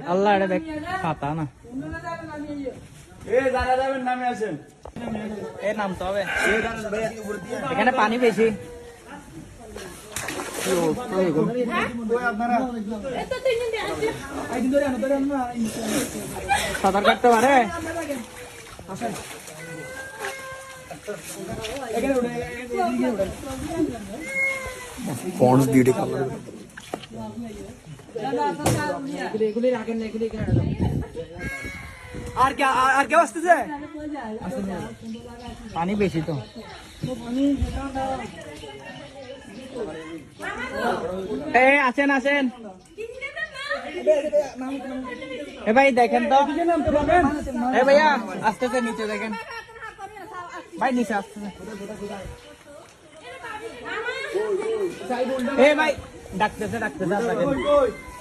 আল্লাহ এটা দেখ পাতা না যারা যাবেন নামে আসেন। এ নামতে হবে এখানে পানি বেশি সাঁতার কাটতে পারে আর কেউ আসতেছে? পানি বেশি তো আসেন আসেন এ ভাই দেখেন তো এ ভাইয়া আসতেছে নিচে দেখেন ভাই নিচে আসতেছে এ ভাই ডাকতেছে আপনাকে